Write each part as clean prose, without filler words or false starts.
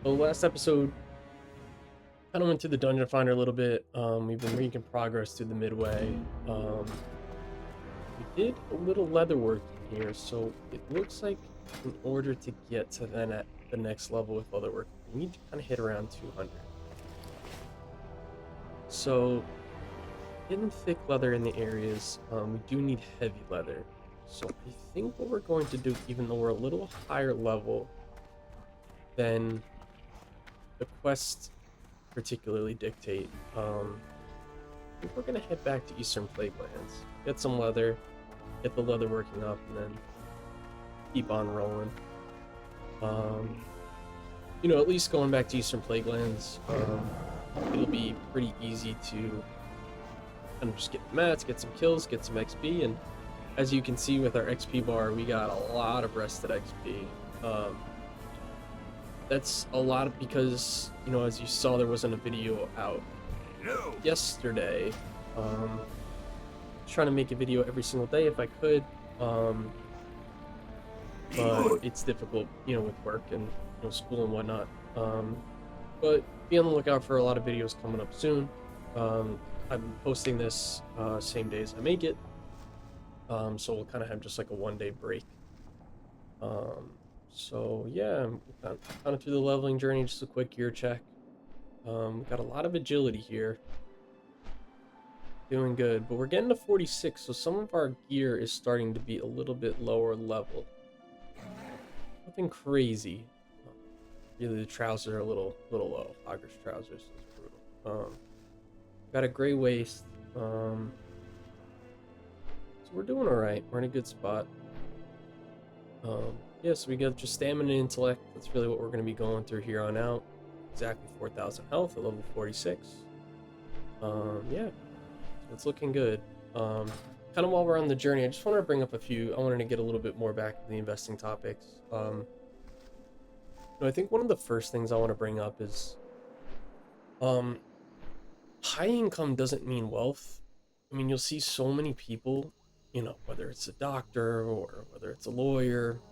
So last episode kind of went to the dungeon finder a little bit. We've been making progress through the midway. We did a little leather work here, so it looks like in order to get to then at the next level with leather work, we need to kind of hit around 200. So getting thick leather in the areas, we do need heavy leather. So I think what we're going to do, even though we're a little higher level than the quest particularly dictate, I think we're gonna head back to Eastern Plaguelands, get some leather, get the leather working up, and then keep on rolling. Um, at least going back to Eastern Plaguelands, it'll be pretty easy to kind of just get the mats, get some kills, get some XP, and as you can see with our XP bar, we got a lot of rested XP. That's a lot of, because, as you saw, there wasn't a video out yesterday. Trying to make a video every single day if I could, but it's difficult, with work and school and whatnot. But be on the lookout for a lot of videos coming up soon. I'm posting this same day as I make it, so we'll kind of have just like a one-day break. So yeah, I'm kind of through the leveling journey. Just a quick gear check. We've got a lot of agility here. Doing good, but we're getting to 46, so some of our gear is starting to be a little bit lower level. Nothing crazy. Really, the trousers are a little low. Augur's trousers is brutal. Got a gray waist. So we're doing all right. We're in a good spot. Yeah, so we got just stamina and intellect. That's really what we're going to be going through here on out. Exactly 4,000 health at level 46. Yeah. It's looking good. Kind of while we're on the journey, I just wanted to bring up a few. I wanted to get a little bit more back to the investing topics. I think one of the first things I want to bring up is high income doesn't mean wealth. I mean, you'll see so many people, whether it's a doctor or whether it's a lawyer,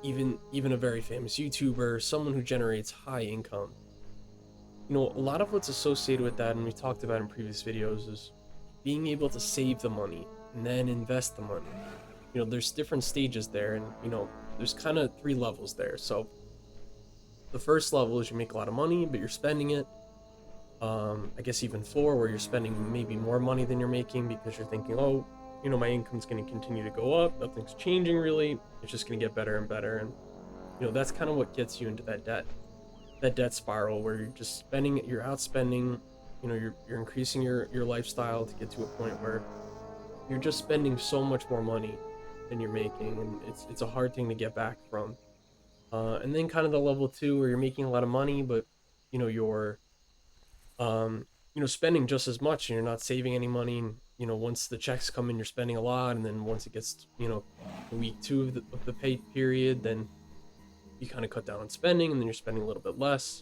even a very famous YouTuber, someone who generates high income. A lot of what's associated with that, and we talked about in previous videos, is being able to save the money and then invest the money. There's different stages there, and there's kind of 3 levels there. So the first level is you make a lot of money, but you're spending it. I guess even 4, where you're spending maybe more money than you're making because you're thinking, oh, my income's going to continue to go up, nothing's changing really, it's just going to get better and better. And that's kind of what gets you into that debt spiral, where you're just spending, you're outspending, you're increasing your lifestyle to get to a point where you're just spending so much more money than you're making, and it's a hard thing to get back from. And then kind of the level 2, where you're making a lot of money, but you're spending just as much, and you're not saving any money. And once the checks come in, you're spending a lot, and then once it gets week 2 of the pay period, then you kind of cut down on spending, and then you're spending a little bit less.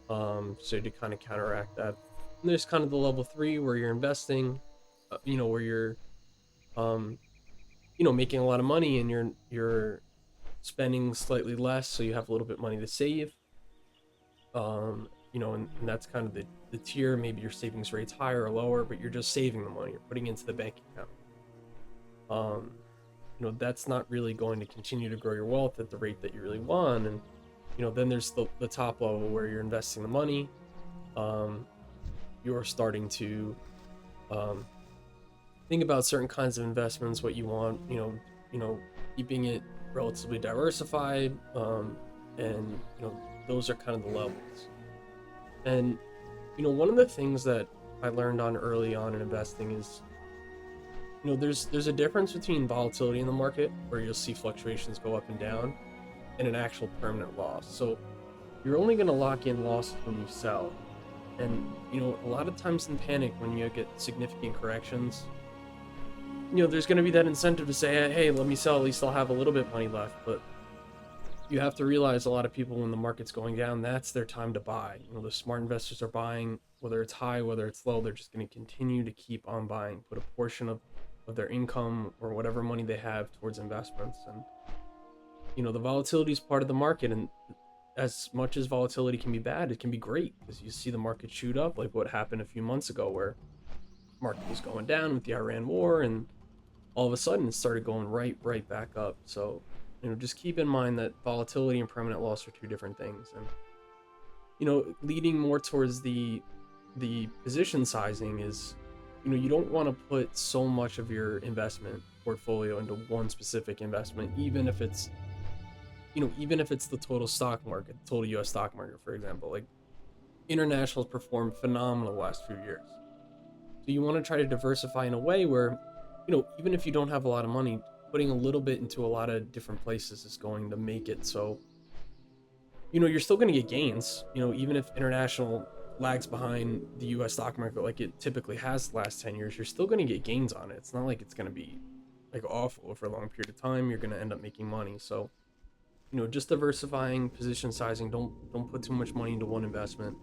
So to kind of counteract that, and there's kind of the level 3, where you're investing, where you're making a lot of money, and you're spending slightly less, so you have a little bit of money to save. And that's kind of the tier. Maybe your savings rate's higher or lower, but you're just saving the money, you're putting it into the bank account. That's not really going to continue to grow your wealth at the rate that you really want. And then there's the top level, where you're investing the money. You're starting to think about certain kinds of investments, what you want, keeping it relatively diversified, and those are kind of the levels. And one of the things that I learned on early on in investing is, there's a difference between volatility in the market, where you'll see fluctuations go up and down, and an actual permanent loss. So you're only going to lock in losses when you sell. And a lot of times in panic, when you get significant corrections, there's going to be that incentive to say, hey, let me sell, at least I'll have a little bit of money left. But you have to realize, a lot of people, when the market's going down, that's their time to buy. The smart investors are buying, whether it's high, whether it's low. They're just going to continue to keep on buying, put a portion of their income or whatever money they have towards investments. And the volatility is part of the market, and as much as volatility can be bad, it can be great because you see the market shoot up, like what happened a few months ago, where market was going down with the Iran war, and all of a sudden it started going right back up. So, just keep in mind that volatility and permanent loss are two different things. And leading more towards the position sizing is, you don't want to put so much of your investment portfolio into one specific investment, even if it's the total stock market, the total US stock market, for example. Like, international has performed phenomenal the last few years. So you want to try to diversify in a way where, even if you don't have a lot of money, putting a little bit into a lot of different places is going to make it so, you're still going to get gains, even if international lags behind the US stock market like it typically has the last 10 years, you're still going to get gains on it. It's not like it's going to be like awful for a long period of time. You're going to end up making money. So, just diversifying, position sizing, don't put too much money into one investment.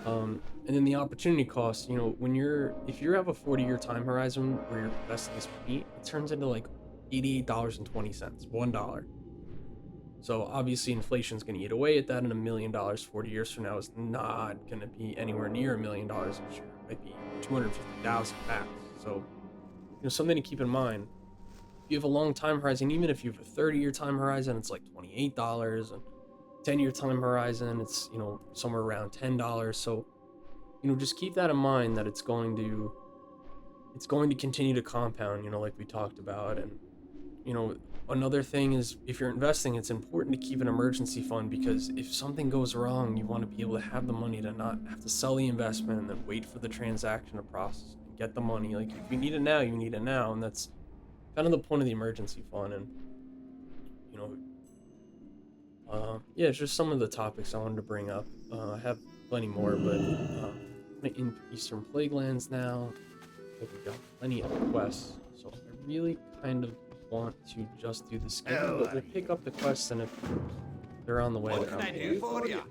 And then the opportunity cost, if you have a 40-year time horizon where you're investing this money, it turns into like $88.20, $1. So obviously inflation's going to eat away at that, and $1 million 40 years from now is not going to be anywhere near $1 million this year. It might be 250,000 max. So, something to keep in mind. If you have a long time horizon, even if you have a 30-year time horizon, it's like $28, and 10-year time horizon, it's, somewhere around $10. So, just keep that in mind, that it's going to continue to compound, like we talked about. And, another thing is, if you're investing, it's important to keep an emergency fund, because if something goes wrong, you want to be able to have the money to not have to sell the investment and then wait for the transaction to process and get the money. Like, if you need it now, you need it now. And that's kind of the point of the emergency fund. And, yeah, it's just some of the topics I wanted to bring up. I have plenty more, but in Eastern Plaguelands now, we've got plenty of quests, so I really kind of want to just do the schedule, but we'll pick up the quests, and if they're on the way, What can I do for you?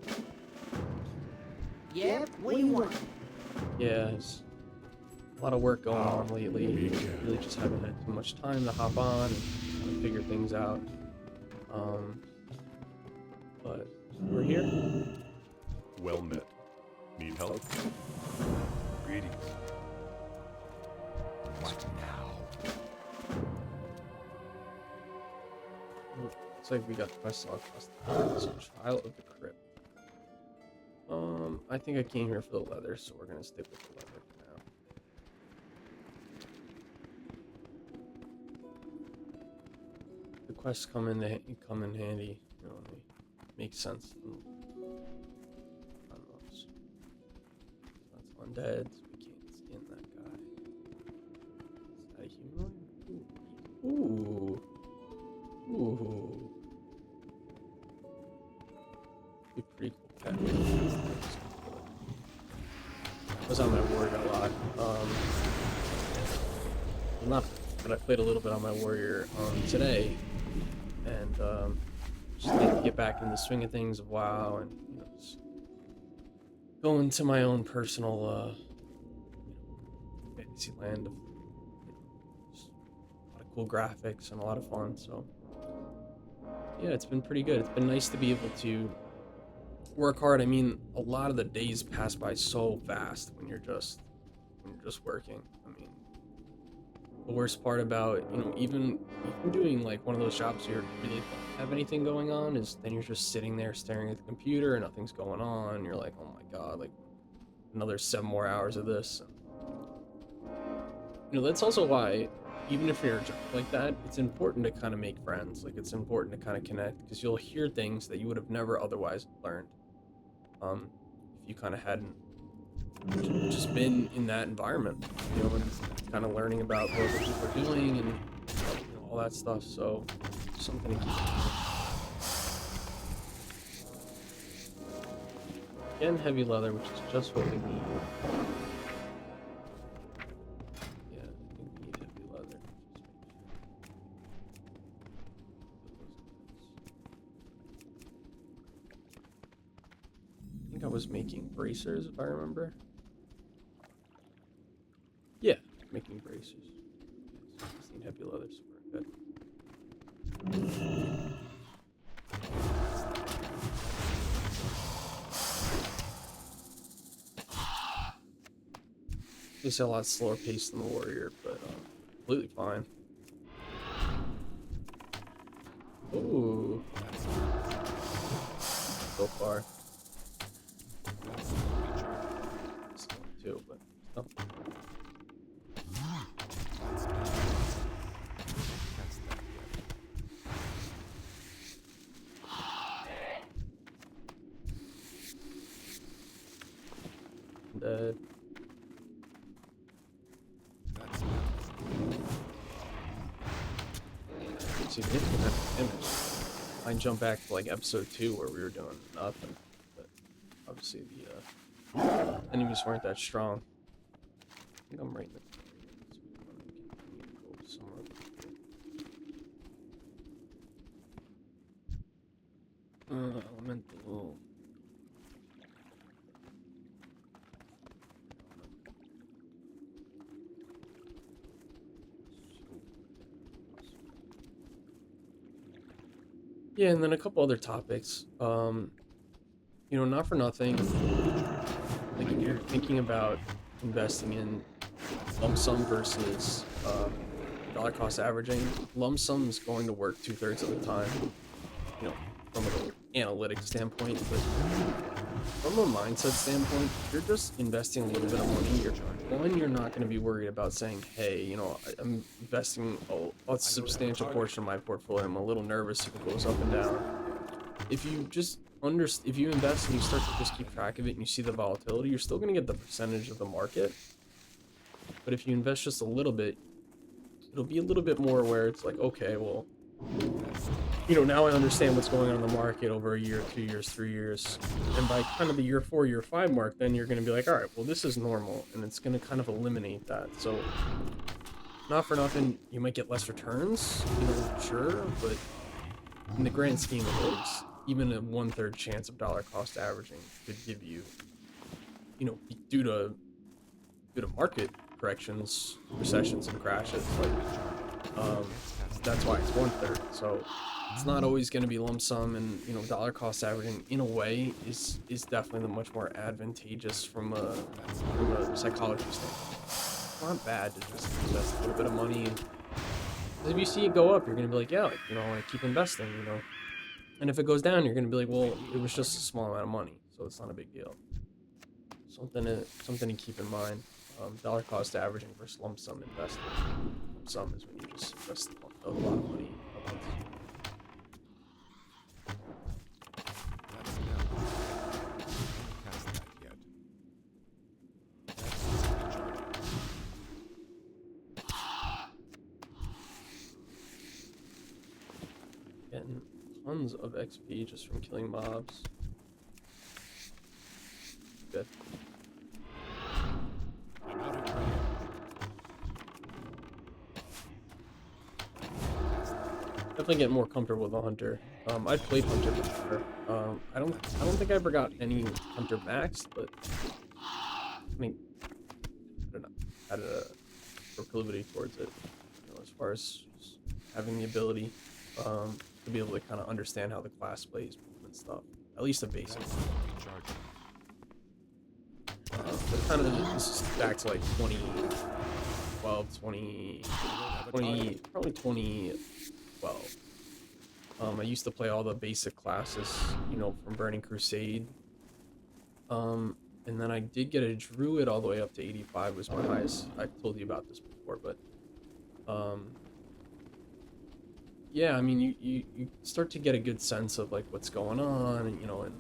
Yep, what do you want? Yeah, there's a lot of work going on lately. Really just haven't had too much time to hop on and kind of figure things out. But we're here. Well met. Need help? Greetings. What now? Looks like we got quests all across the board. So, Trial of the Crypt. I think I came here for the leather, so we're gonna stick with the leather for now. The quests come in handy, they make sense. That's undead, so we can't skin that guy. Is that a humanoid? Ooh. Ooh. Be pretty cool pet. I was on my warrior a lot. Not, but I played a little bit on my warrior today, and just like to get back in the swing of things of WoW, and just go into my own personal fantasy land of just a lot of cool graphics and a lot of fun. So yeah, it's been pretty good. It's been nice to be able to work hard. I mean, a lot of the days pass by so fast when you're just working. I mean, the worst part about, even doing like one of those jobs where you really don't have anything going on, is then you're just sitting there staring at the computer and nothing's going on. You're like, oh my god, like another 7 more hours of this. And, that's also why, even if you're a job like that, it's important to kind of make friends. Like, it's important to kind of connect, because you'll hear things that you would have never otherwise learned if you kind of hadn't just been in that environment, and kind of learning about what other people are doing and all that stuff. So something to keep in mind. Again, heavy leather, which is just what we need. Yeah, I think we need heavy leather. I think I was making bracers, if I remember. Yeah, making bracers. So I just need heavy leather, so we're good. It's a lot slower paced than the Warrior, but completely fine. Ooh. So far. Too, but oh. Dead. Significant damage. I jump back to like episode 2 where we were doing nothing, but obviously the enemies weren't that strong. I think I'm right in the go somewhere. Elemental. Yeah, and then a couple other topics. You know, not for nothing. Like if you're thinking about investing in lump sum versus dollar cost averaging, lump sum is going to work 2/3 of the time. You know, from an analytics standpoint, but from a mindset standpoint, if you're just investing a little bit of money, you're not going to be worried about saying, hey, you know, I'm investing a substantial portion of my portfolio. I'm a little nervous if it goes up and down. If you just if you invest and you start to just keep track of it and you see the volatility, you're still going to get the percentage of the market. But if you invest just a little bit, it'll be a little bit more where it's like, okay, well, you know, now I understand what's going on in the market over a year, 2 years, 3 years. And by kind of the year 4, year 5 mark, then you're going to be like, all right, well, this is normal. And it's going to kind of eliminate that. So not for nothing, you might get less returns, you know, sure. But in the grand scheme of things, even a 1/3 chance of dollar cost averaging could give you, you know, due to market corrections, recessions, and crashes, like, that's why it's 1/3. So it's not always going to be lump sum, and you know, dollar cost averaging in a way is definitely the much more advantageous from a psychology standpoint. It's not bad to just invest a little bit of money. If you see it go up, you're going to be like, yeah, like, you know, I want to keep investing, you know. And if it goes down, you're going to be like, well, it was just a small amount of money, so it's not a big deal. Something to keep in mind. Dollar cost averaging versus lump sum investing. Lump sum is when you just invest a lot of money at once. Getting tons of XP just from killing mobs. Good. Definitely get more comfortable with the hunter. I've played hunter before. I don't think I ever got any hunter maxed, but I mean, I don't know, had a proclivity towards it. You know, as far as just having the ability to be able to kind of understand how the class plays and stuff. At least the basics. But kind of this is back to like 2012, probably 2012. I used to play all the basic classes, you know, from Burning Crusade. And then I did get a druid all the way up to 85 was my highest. I've told you about this before, but yeah, I mean, you start to get a good sense of like what's going on, and you know, and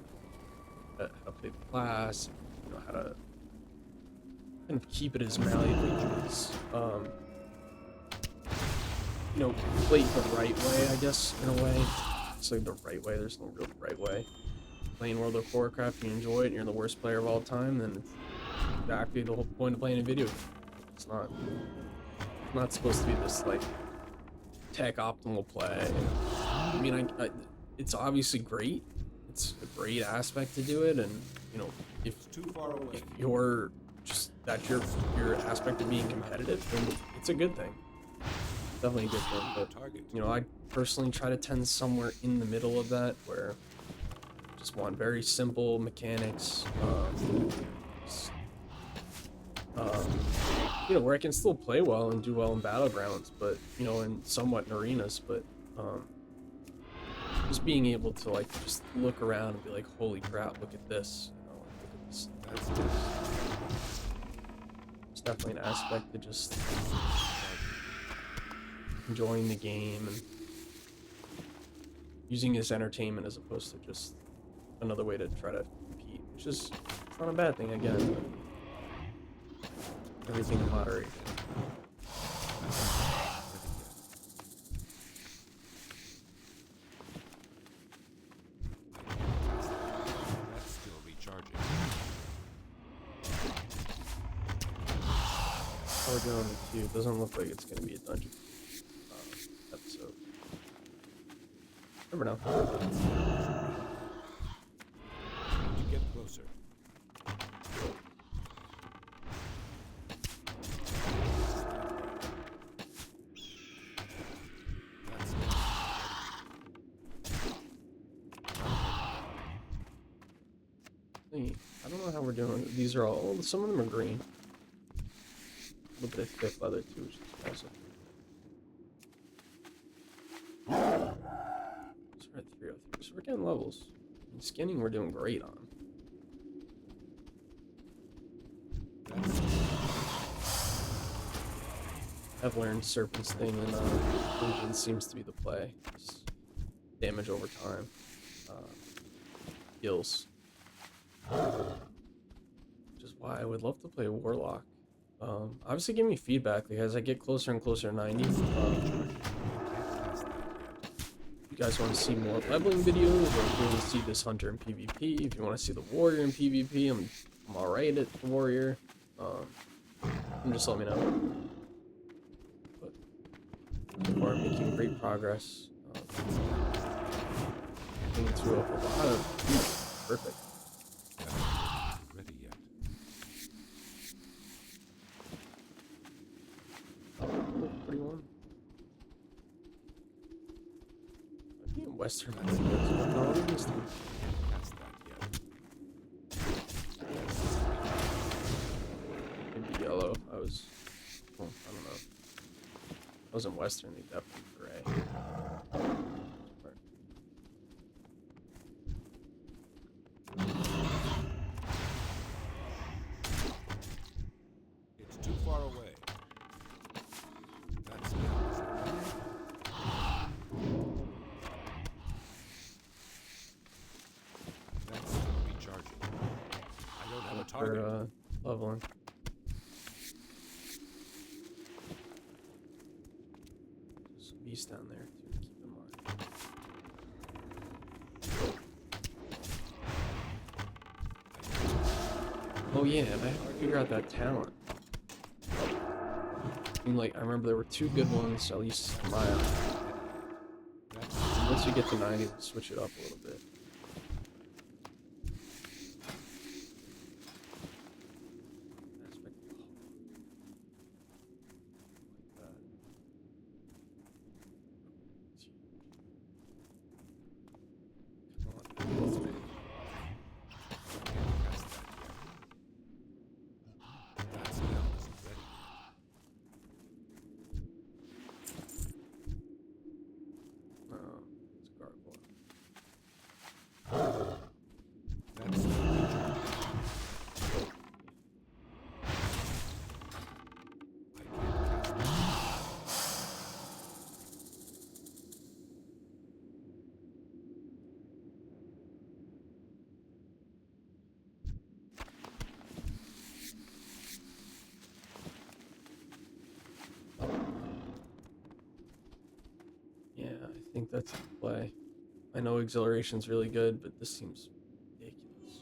how to play the class, you know, how to kind of keep it as malleable as you know, play it the right way, I guess, in a way. It's like the right way, there's no real right way. Playing World of Warcraft, you enjoy it, and you're the worst player of all time, then it's exactly the whole point of playing a video game. It's not supposed to be this, like, tech optimal play. I mean, it's obviously great. It's a great aspect to do it, and, you know, if you're just, that's your aspect of being competitive, then it's a good thing. Definitely a good thing, but you know, I personally try to tend somewhere in the middle of that, where I just want very simple mechanics, where I can still play well and do well in battlegrounds, but and somewhat in arenas, but just being able to like just look around and be like, holy crap, look at this, look at this. It's definitely an aspect to just enjoying the game and using it as entertainment as opposed to just another way to try to compete, which is it's not a bad thing again. Everything in moderation. That's still recharging. How we're doing with two? It doesn't look like it's going to be a dungeon episode. Never know. You get closer. I don't know how we're doing. These are all. Some of them are green. A little bit of thick leather too, which is awesome. So we're at 303. So we're getting levels. And skinning, we're doing great on. I've learned Serpent's thing, and Legion seems to be the play. Just damage over time. Heals. Which is why I would love to play Warlock. Obviously give me feedback, like, as I get closer and closer to 90. If you guys want to see more leveling videos, or if you want to see this hunter in PvP, if you want to see the warrior in PvP, I'm alright at the warrior. Just let me know. But so far I'm making great progress. Getting through a lot of perfect. Ready yet? Pretty one. I think Western. I think that's what no, Eastern. Past that yet. Maybe yellow. I was. Well, I don't know. I wasn't Western. They definitely gray. It's too far away. That's it. That's still recharging. I don't have a target. For leveling. There's some beasts down there too to keep in mind. Oh yeah, I have to figure out that talent. I mean, like, I remember there were two good ones, at least in my eye. Once we get to 90, we'll switch it up a little bit. That's now isn't ready. It's a gargoyle. That's still recharging. I can't cast it. Yeah, I think that's the play. I know Exhilaration's really good, but this seems ridiculous.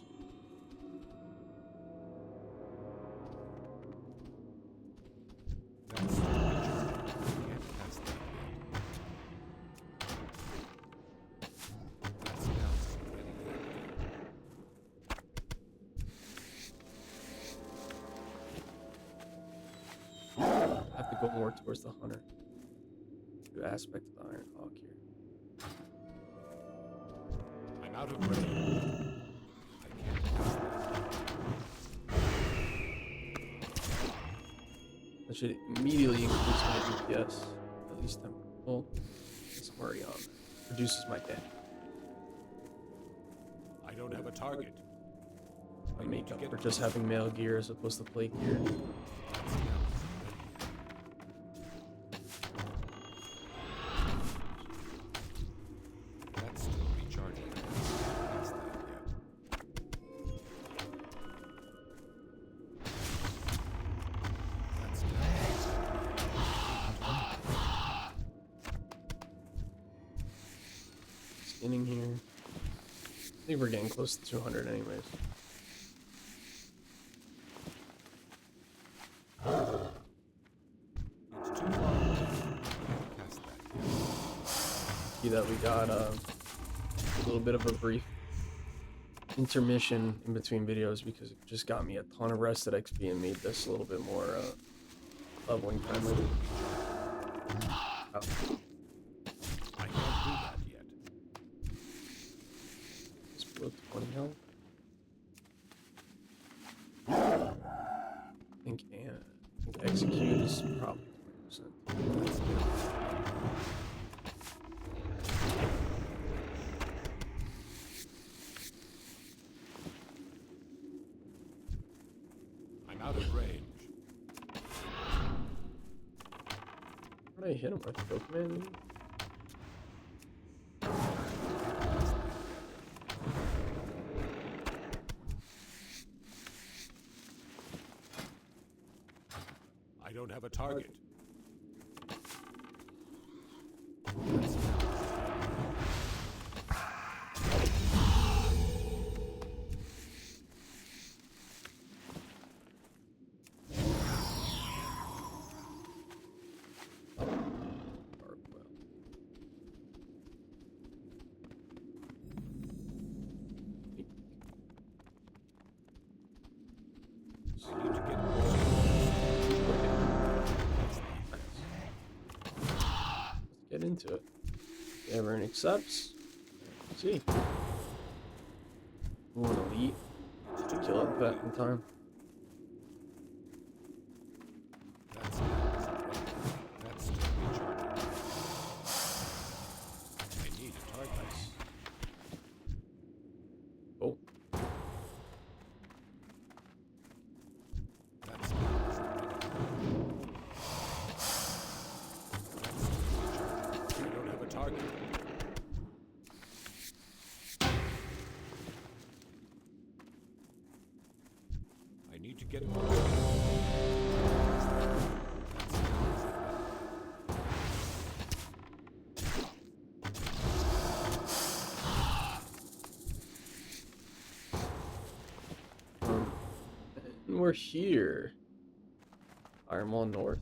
That's still recharging. I can't cast that yet. That's now isn't ready yet. I have to go more towards the hunter. Good aspect of the Iron Hawk here. I'm out of ready. I can't cast that. That should immediately increase my DPS. At least 10. Well, I'm already on. Reduces my damage. I don't have a target. I make up for just having male gear as opposed to plate gear. That's still recharging. Past that yet. That's Skinning here. I think we're getting close to 200 anyways. It's too far. Past that yet. See that we got a little bit of a brief intermission in between videos because it just got me a ton of rested XP and made this a little bit more leveling friendly. Oh. I can't do that yet. Just below 20 health. I think execute is probably 20%. I'm out of range. How did I hit him with Go Command? I don't have a target. I need to get Let's get into it. Everyone accepts. Let's see. Ooh, an elite. To kill it back in time. That's still recharging. I need a target. Oh, That's still recharging. I don't have a target. I need to get more. and we're here. Dire Maul North.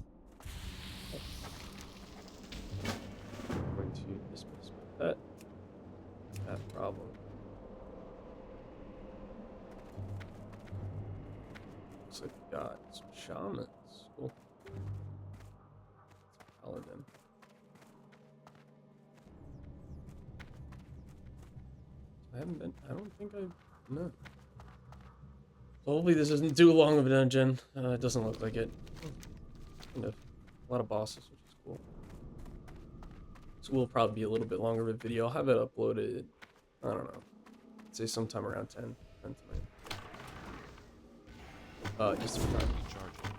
I'm going to dismiss my pet. That problem. Looks like we got some shamans. Cool. Paladin. I don't think I've, no. So hopefully this isn't too long of a dungeon. It doesn't look like it. Kind of, a lot of bosses, which is cool. This will probably be a little bit longer of a video. I'll have it uploaded, I don't know, I'd say sometime around 10 tonight. Eastern time. Recharging.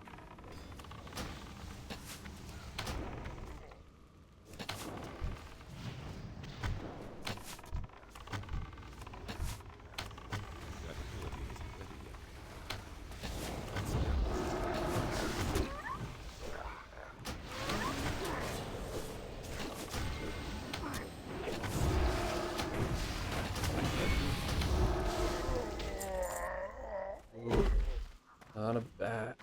That ability isn't ready yet. Not a bad.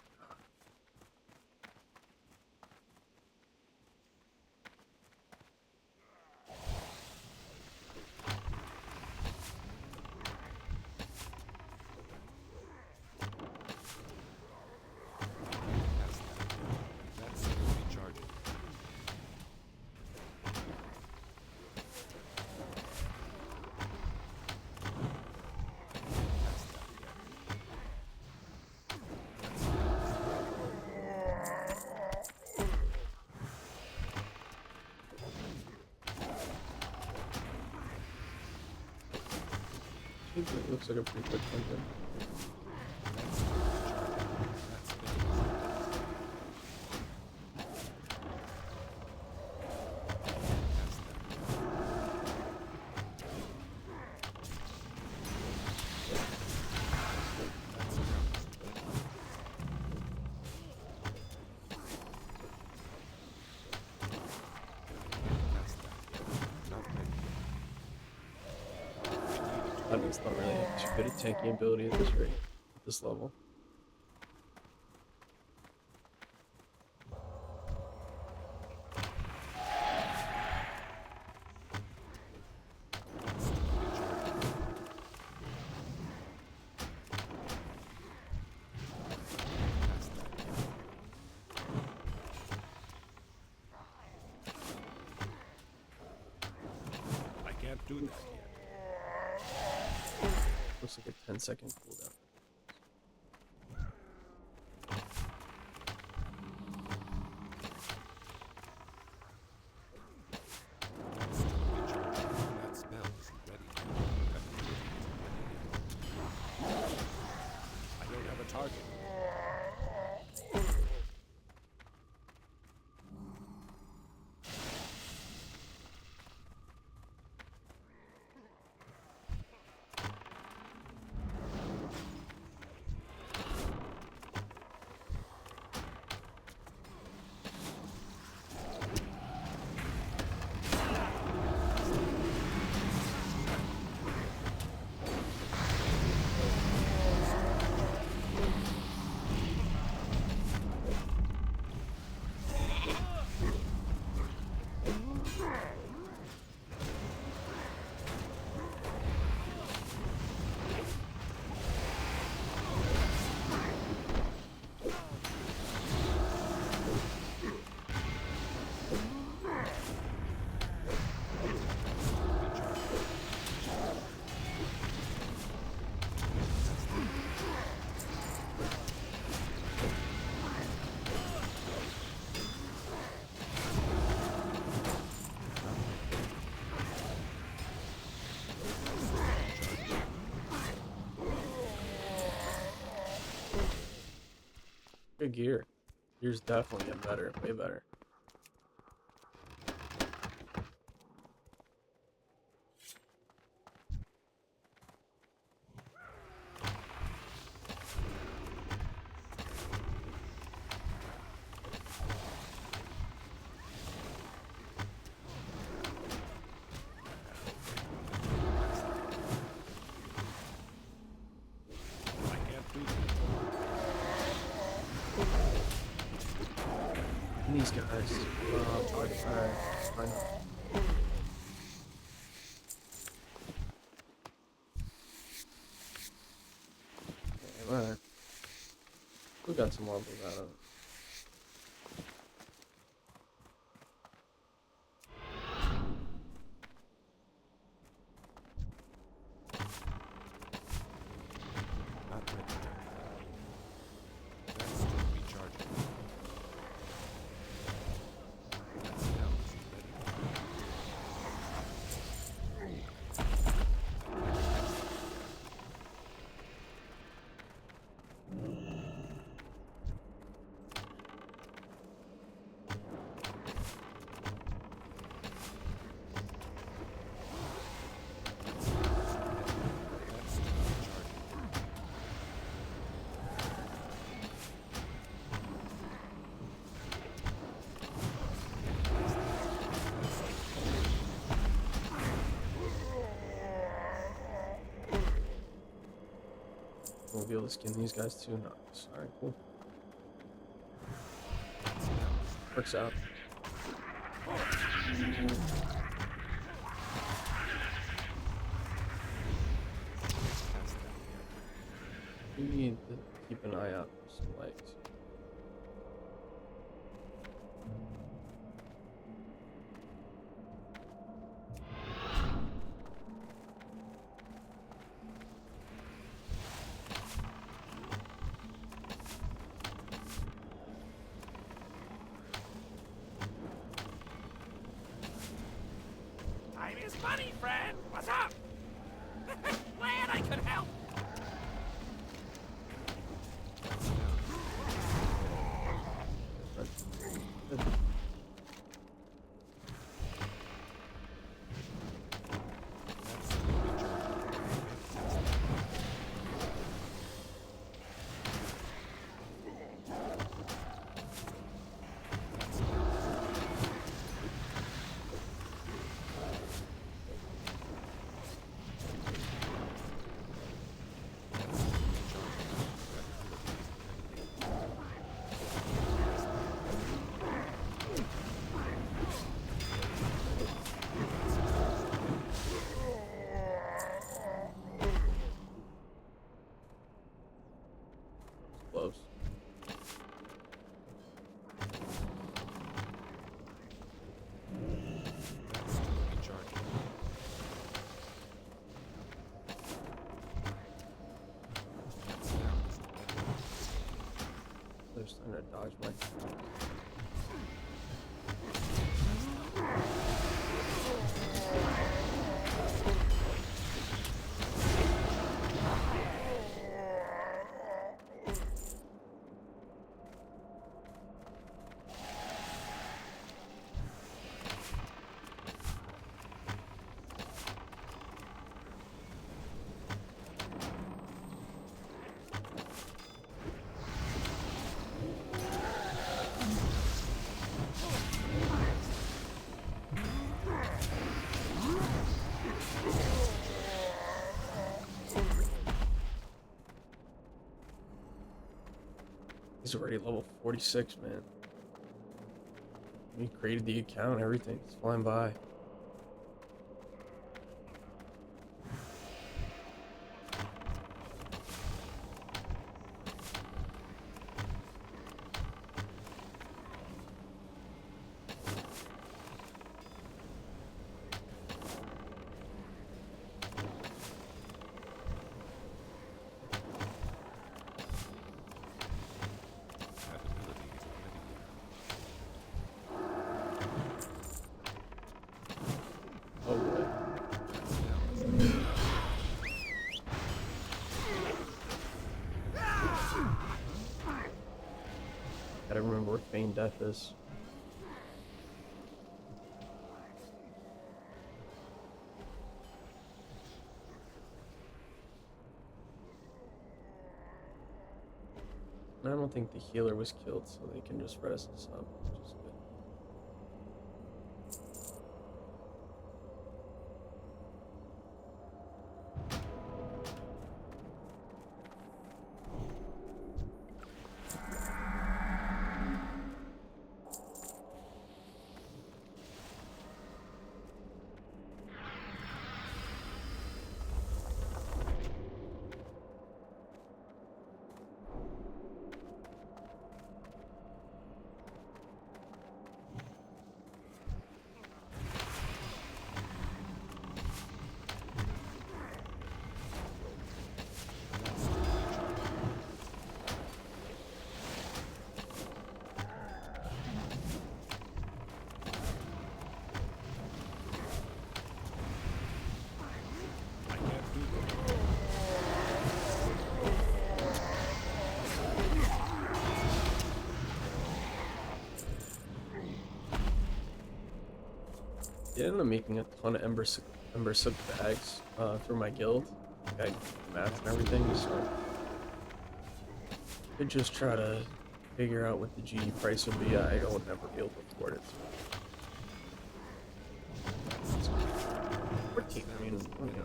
think it looks like a pretty quick dungeon. It's not really too good at tanking ability at this rate, at this level. I can't do that yet. Looks like a 10-second cooldown. That spell isn't ready. I don't have a target. Good gear. Gear's definitely getting better, way better. I can't do that. And these guys. Alright, fine. Okay, well, we got some marbles out of it. Not ready. That's still recharging. That spell isn't ready. That's still recharging. We'll be able to skin these guys too. Nice. Alright, cool. Works out. We need to keep an eye out for some legs. Time is money, friend. What's up? Glad I could dodge my. He's already level 46, man. We created the account, everything. It's flying by. Oh boy. Gotta remember where Feign Death is. I don't think the healer was killed, so they can just rest us up, which is good. I ended up making a ton of Ember Silk bags through my guild. Like, I math and everything, so I could just try to figure out what the GE price would be. I would never be able to afford it. 14, I mean, you know,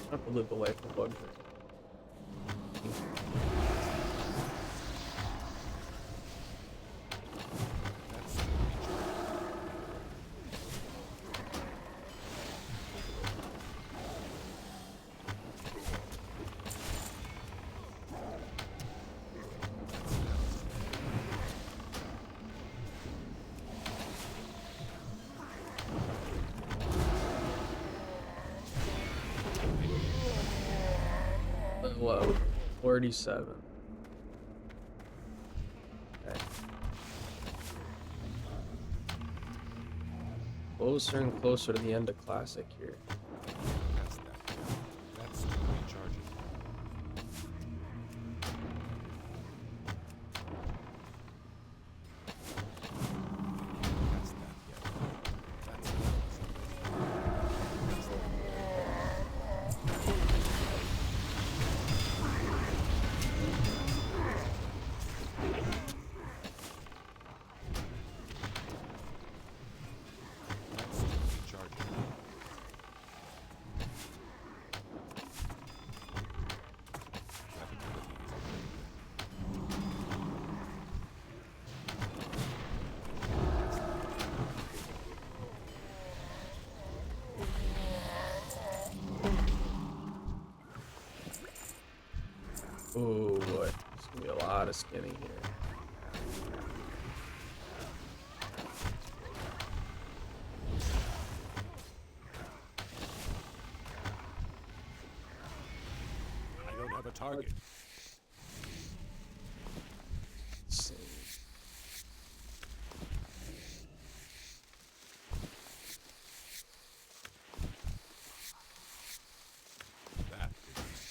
I have to live the life of luxury. Level 47. Okay. Closer and closer to the end of Classic here. That's that. That's still recharging. That's that yet. That's recharging. Oh boy, there's gonna be a lot of skinning here. I don't have a target. Insane.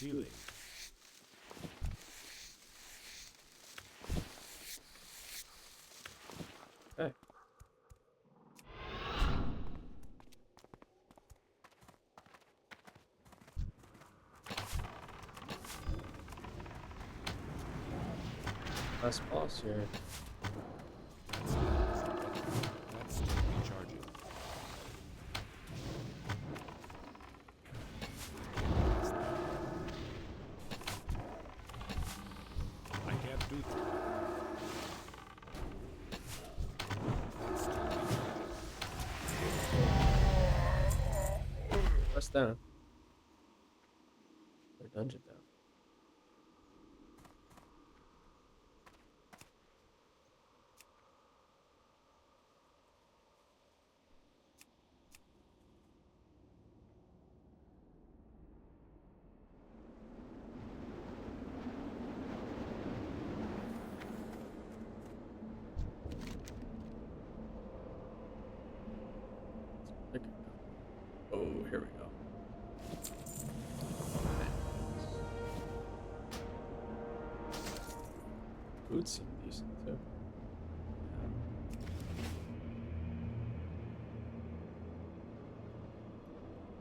ceiling. Okay. Last boss here. That's still recharging. I can't do that. That's still recharging. Press down. Or dungeon down. Oh, here we go. Food seemed decent too.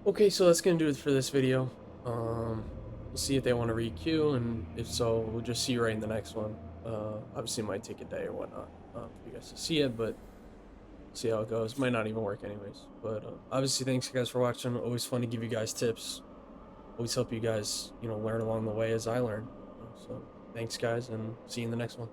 Okay, so that's gonna do it for this video. We'll see if they want to re-queue, and if so, we'll just see you right in the next one. Obviously, it might take a day or whatnot for you guys to see it, but see how it goes. Might not even work anyways. But obviously, thanks you guys for watching. Always fun to give you guys tips. Always help you guys, learn along the way as I learn. So thanks, guys, and see you in the next one.